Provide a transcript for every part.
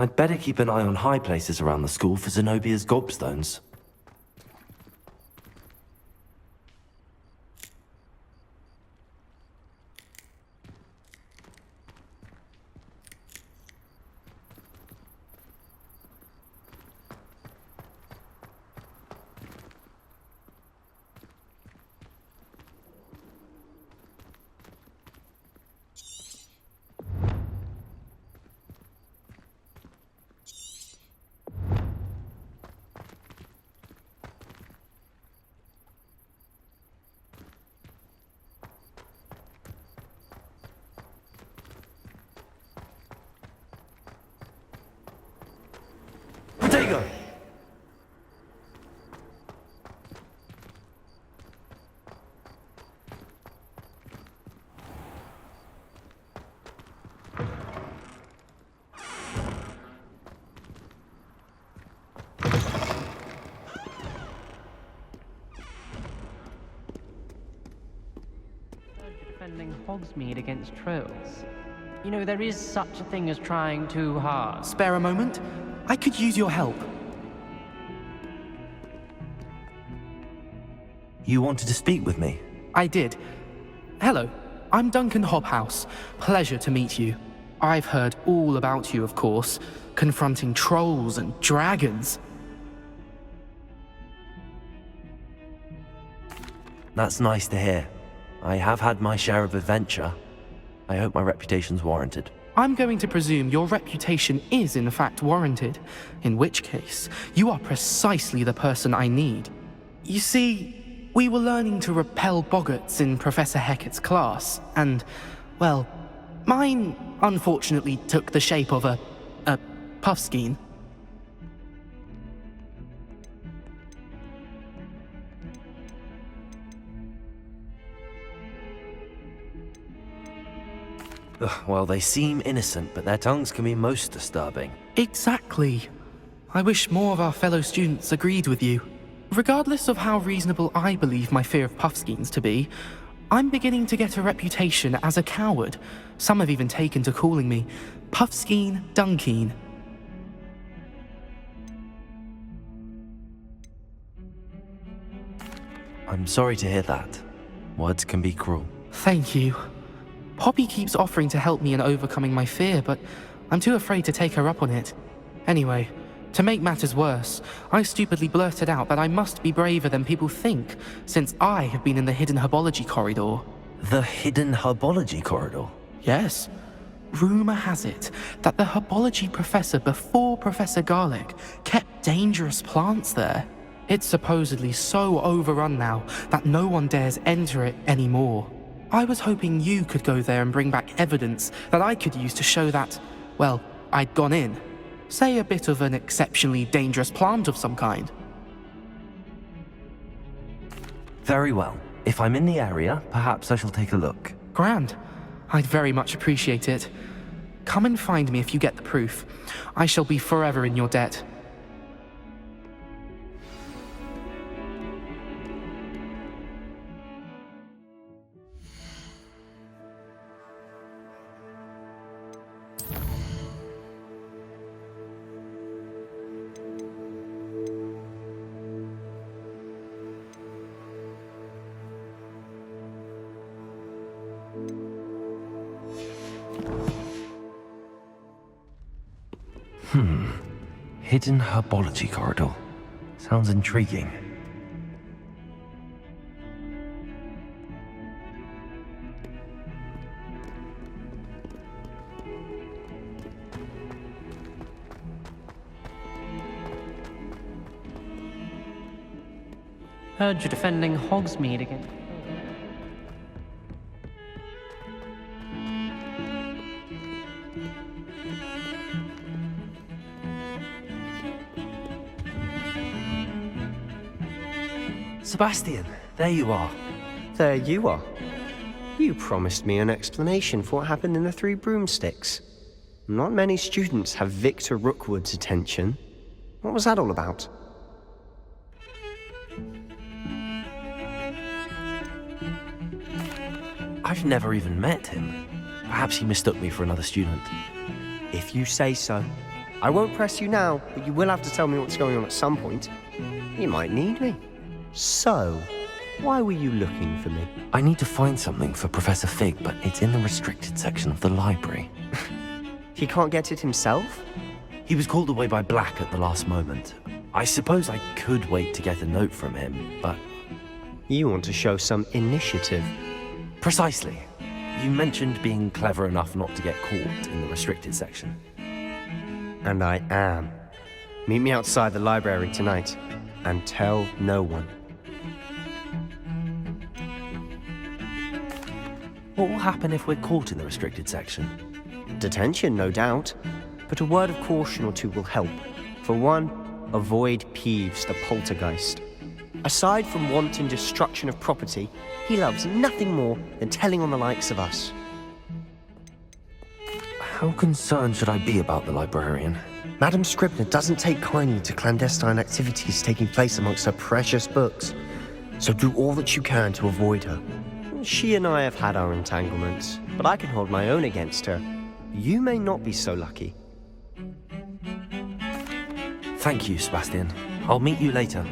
I'd better keep an eye on high places around the school for Zenobia's gobstones. There you go! Defending Hogsmeade against trolls. You know, there is such a thing as trying too hard. Spare a moment? I could use your help. You wanted to speak with me? I did. Hello, I'm Duncan Hobhouse. Pleasure to meet you. I've heard all about you, of course, confronting trolls and dragons. That's nice to hear. I have had my share of adventure. I hope my reputation's warranted. I'm going to presume your reputation is in fact warranted, in which case, you are precisely the person I need. You see, we were learning to repel boggarts in Professor Hecat's class, and, well, mine unfortunately took the shape of a puffskein. Well, they seem innocent, but their tongues can be most disturbing. Exactly. I wish more of our fellow students agreed with you. Regardless of how reasonable I believe my fear of puffskeins to be, I'm beginning to get a reputation as a coward. Some have even taken to calling me Puffskeen Dunkeen. I'm sorry to hear that. Words can be cruel. Thank you. Poppy keeps offering to help me in overcoming my fear, but I'm too afraid to take her up on it. Anyway, to make matters worse, I stupidly blurted out that I must be braver than people think, since I have been in the hidden herbology corridor. The hidden herbology corridor? Yes. Rumor has it that the herbology professor before Professor Garlic kept dangerous plants there. It's supposedly so overrun now that no one dares enter it anymore. I was hoping you could go there and bring back evidence that I could use to show that, well, I'd gone in. Say a bit of an exceptionally dangerous plant of some kind. Very well. If I'm in the area, perhaps I shall take a look. Grand. I'd very much appreciate it. Come and find me if you get the proof. I shall be forever in your debt. Hidden herbology corridor. Sounds intriguing. Heard you're defending Hogsmeade again. Sebastian, there you are. There you are. You promised me an explanation for what happened in the Three Broomsticks. Not many students have Victor Rookwood's attention. What was that all about? I've never even met him. Perhaps he mistook me for another student. If you say so. I won't press you now, but you will have to tell me what's going on at some point. You might need me. So, why were you looking for me? I need to find something for Professor Fig, but it's in the restricted section of the library. He can't get it himself? He was called away by Black at the last moment. I suppose I could wait to get a note from him, but... You want to show some initiative. Precisely. You mentioned being clever enough not to get caught in the restricted section. And I am. Meet me outside the library tonight, and tell no one. What will happen if we're caught in the restricted section? Detention, no doubt. But a word of caution or two will help. For one, avoid Peeves the poltergeist. Aside from wanton destruction of property, he loves nothing more than telling on the likes of us. How concerned should I be about the librarian? Madam Scribner doesn't take kindly to clandestine activities taking place amongst her precious books, so do all that you can to avoid her. She and I have had our entanglements, but I can hold my own against her. You may not be so lucky. Thank you, Sebastian. I'll meet you later.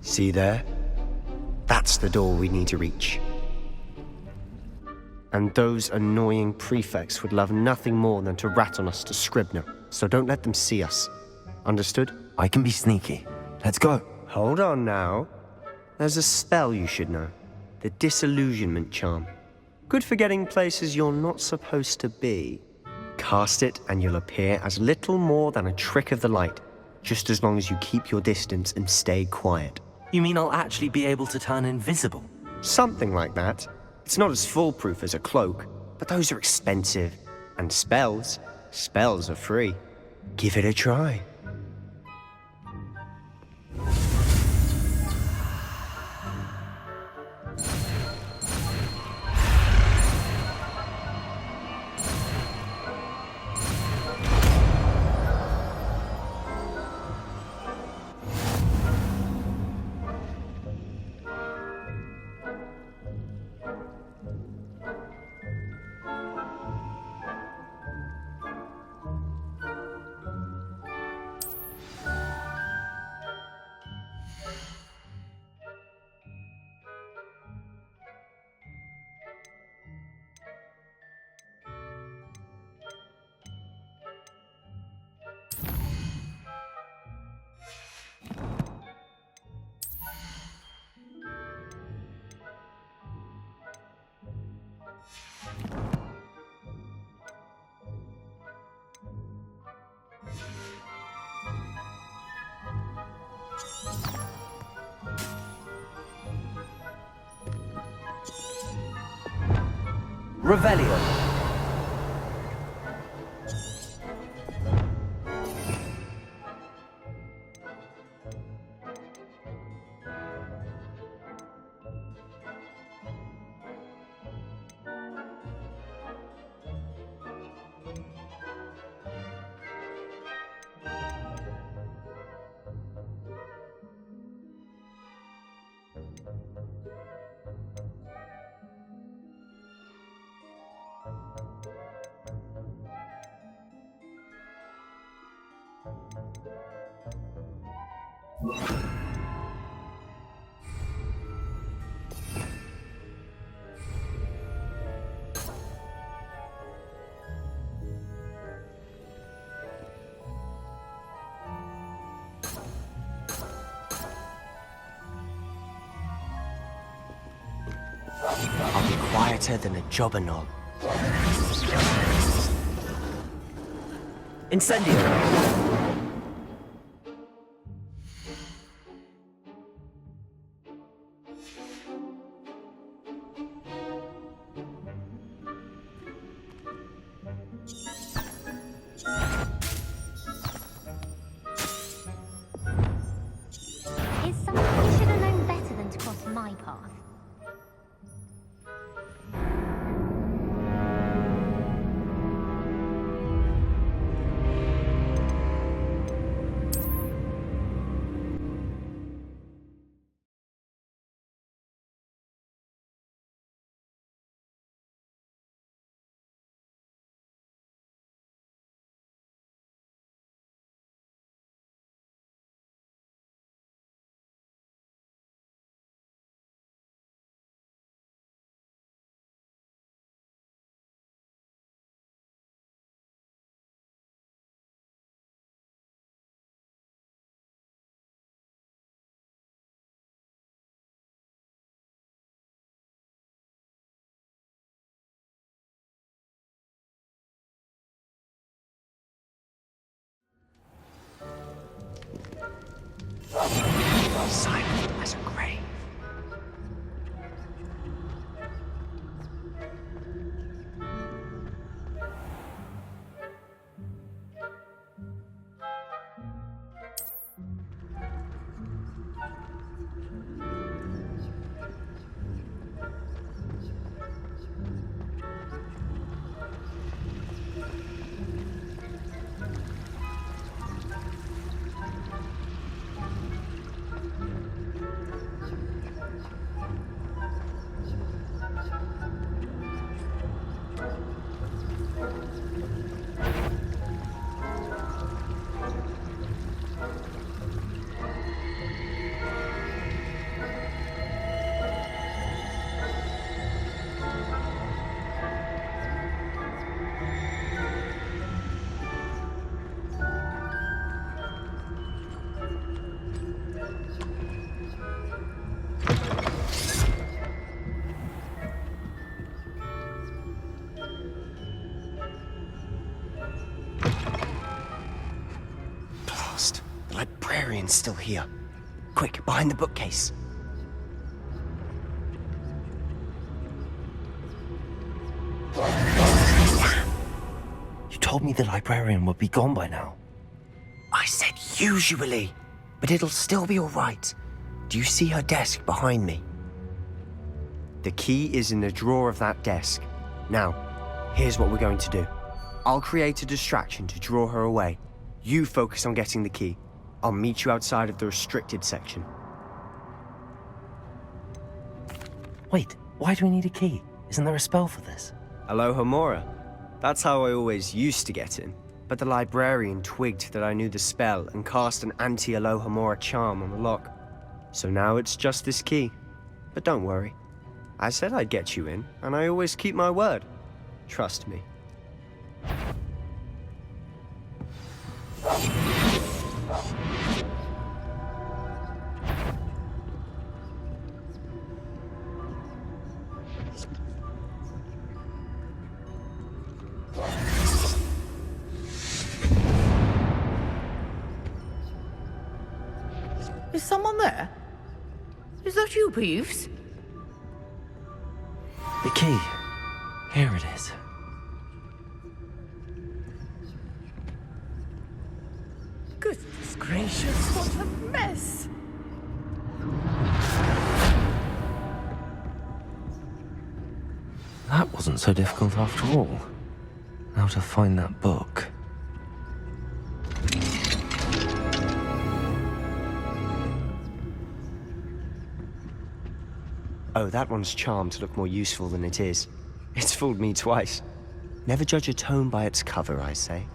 See there? That's the door we need to reach. And those annoying prefects would love nothing more than to rat on us to Scribner, so don't let them see us. Understood? I can be sneaky. Let's go. Hold on now. There's a spell you should know. The Disillusionment Charm. Good for getting places you're not supposed to be. Cast it and you'll appear as little more than a trick of the light, just as long as you keep your distance and stay quiet. You mean I'll actually be able to turn invisible? Something like that. It's not as foolproof as a cloak, but those are expensive. And spells are free. Give it a try. Revelio. I'll be quieter than a jobberknoll. Incendio. Is someone who should have known better than to cross my path? Silent as a grave. Blast. The librarian's still here. Quick, behind the bookcase. You told me the librarian would be gone by now. I said usually, but it'll still be all right. Do you see her desk behind me? The key is in the drawer of that desk. Now, here's what we're going to do. I'll create a distraction to draw her away. You focus on getting the key. I'll meet you outside of the restricted section. Wait, why do we need a key? Isn't there a spell for this? Alohomora. That's how I always used to get in. But the librarian twigged that I knew the spell and cast an anti-Alohomora charm on the lock. So now it's just this key. But don't worry. I said I'd get you in, and I always keep my word. Trust me. Is someone there? Is that you, Peeves? The key. Here it is. Goodness gracious, what a mess! That wasn't so difficult after all. Now to find that book. Oh, that one's charmed to look more useful than it is. It's fooled me twice. Never judge a tome by its cover, I say.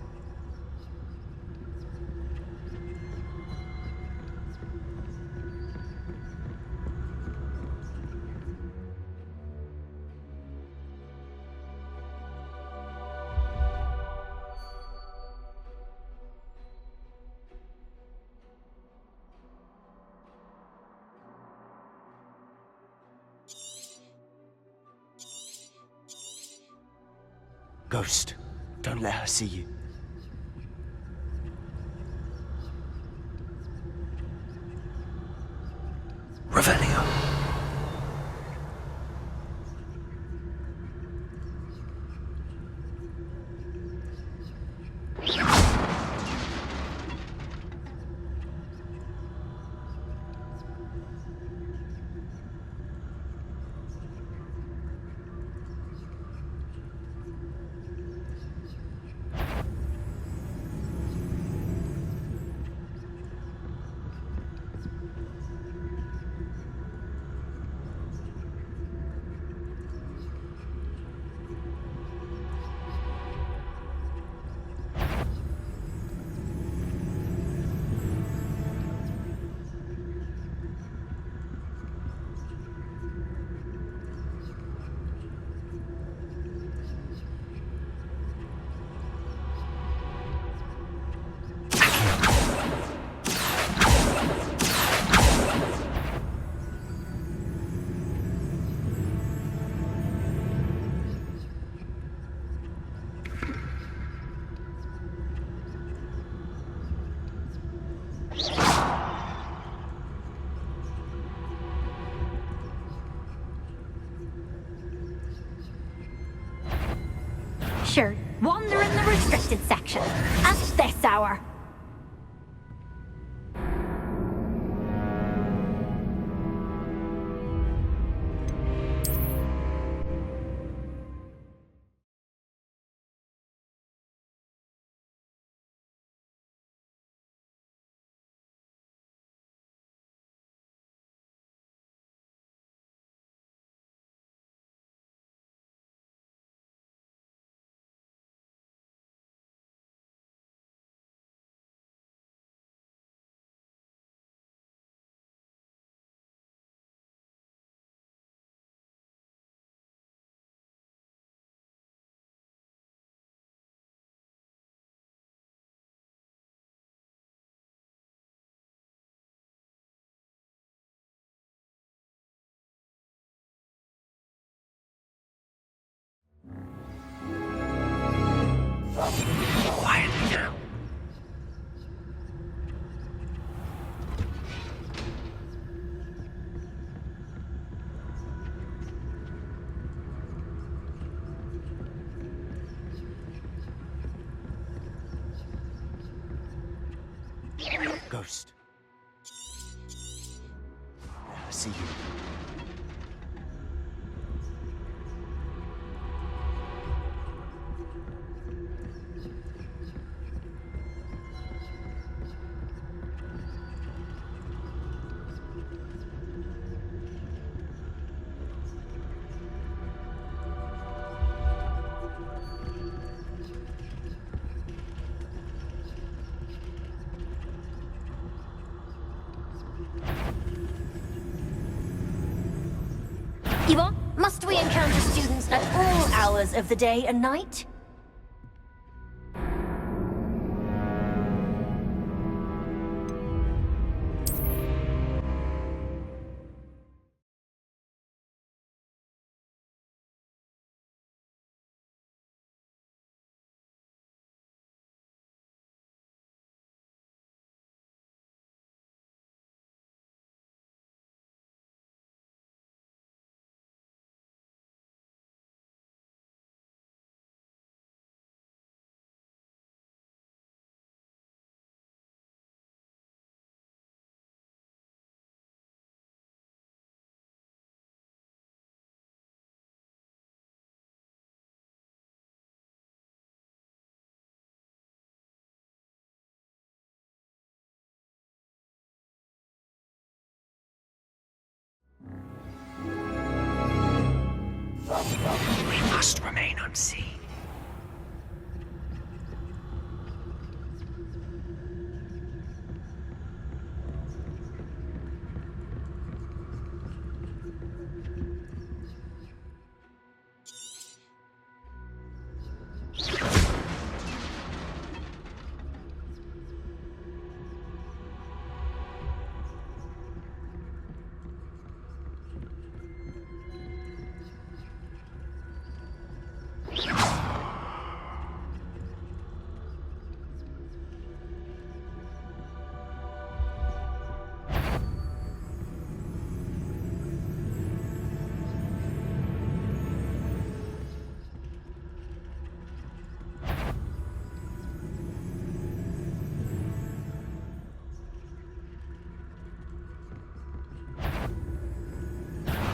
Ghost, don't let her see you. Revelio. Sure, wander in the restricted section. At this hour. Quietly now. Ghost. Let her see you. Eva, must we encounter students at all hours of the day and night? We must remain unseen.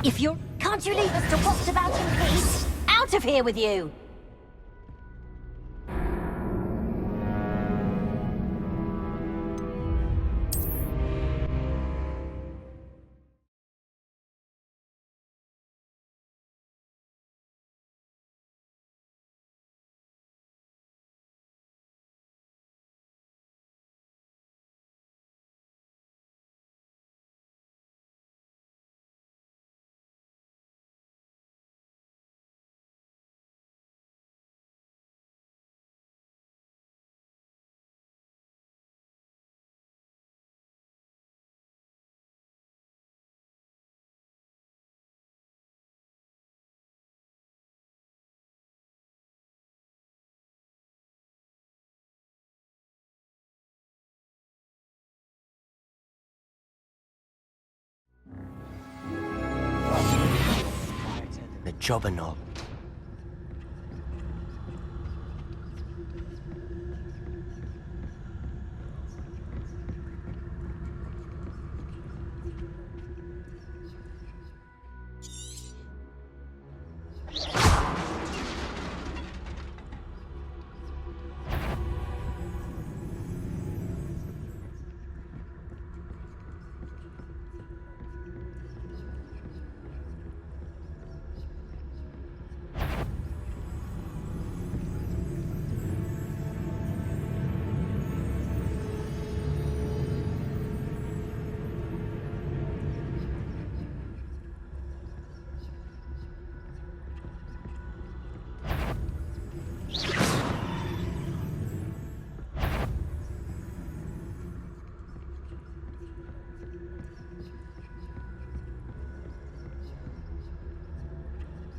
If you're... Can't you leave us to waft about in peace? Out of here with you! The Jobberknoll.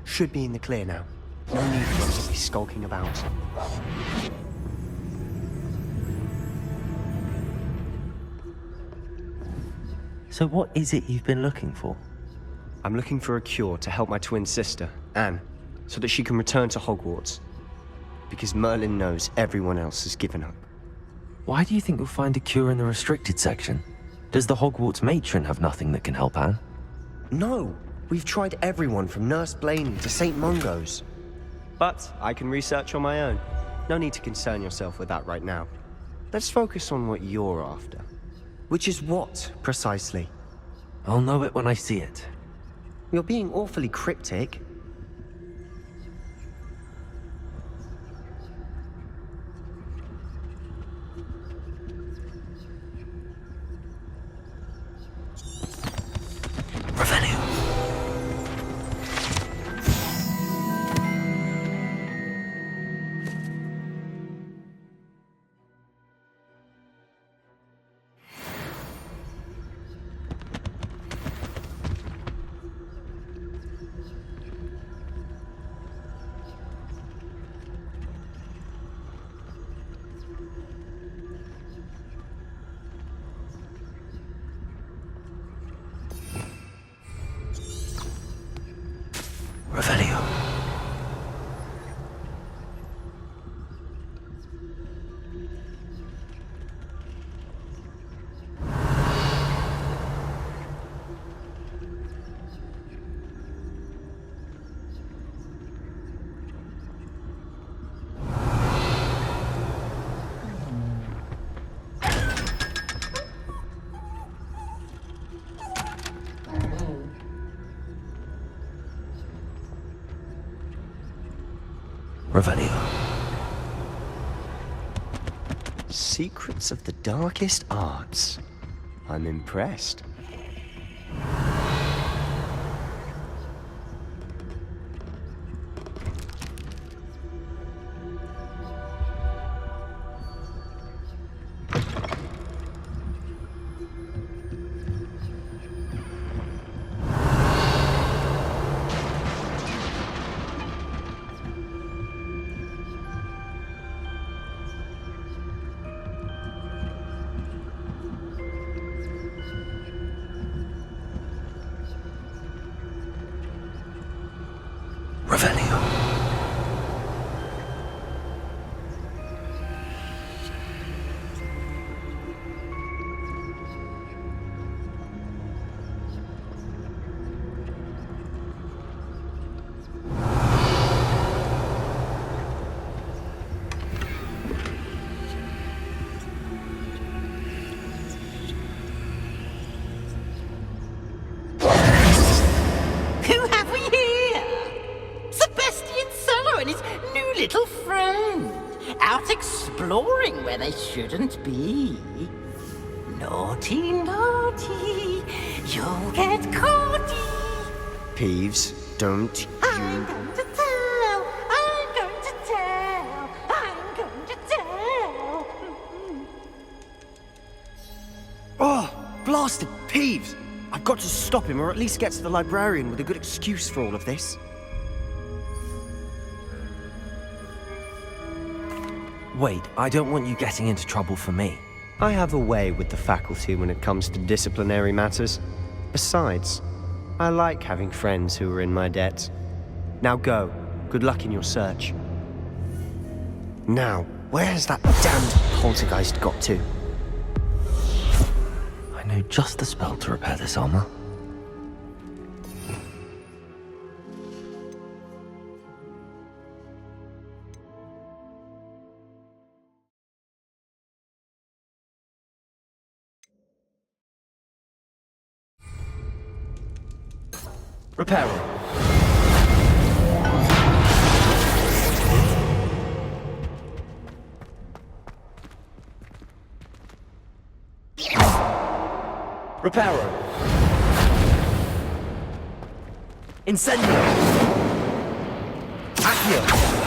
Should be in the clear now. No need for us to be skulking about. So what is it you've been looking for? I'm looking for a cure to help my twin sister, Anne, so that she can return to Hogwarts. Because Merlin knows everyone else has given up. Why do you think you'll find a cure in the restricted section? Does the Hogwarts matron have nothing that can help Anne? No! We've tried everyone from Nurse Blaney to St. Mungo's. But I can research on my own. No need to concern yourself with that right now. Let's focus on what you're after. Which is what, precisely? I'll know it when I see it. You're being awfully cryptic. Revenue. Revelio. Secrets of the darkest arts. I'm impressed. Revelio. Who have we here? Sebastian Solo and his new little friend. Out exploring where they shouldn't be. Naughty, naughty. You'll get caughty. Peeves, don't I'm you... going to tell. I'm going to tell. I'm going to tell. Oh, blasted Peeves! I've got to stop him, or at least get to the librarian with a good excuse for all of this. Wait, I don't want you getting into trouble for me. I have a way with the faculty when it comes to disciplinary matters. Besides, I like having friends who are in my debt. Now go. Good luck in your search. Now, where has that damned poltergeist got to? I know just the spell to repair this armor. Repairing. Reparo. Incendio. Accio.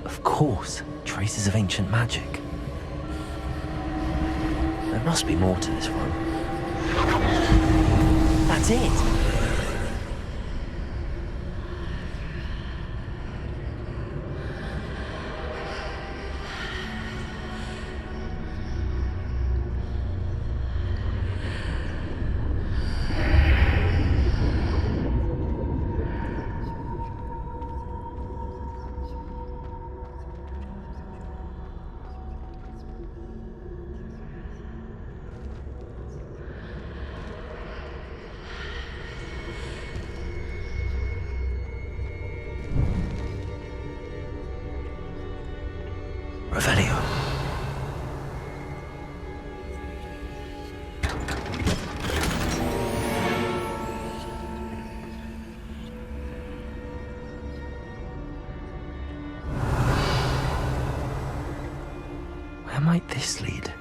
Of course, traces of ancient magic. There must be more to this room. That's it! Revelio. Where might this lead?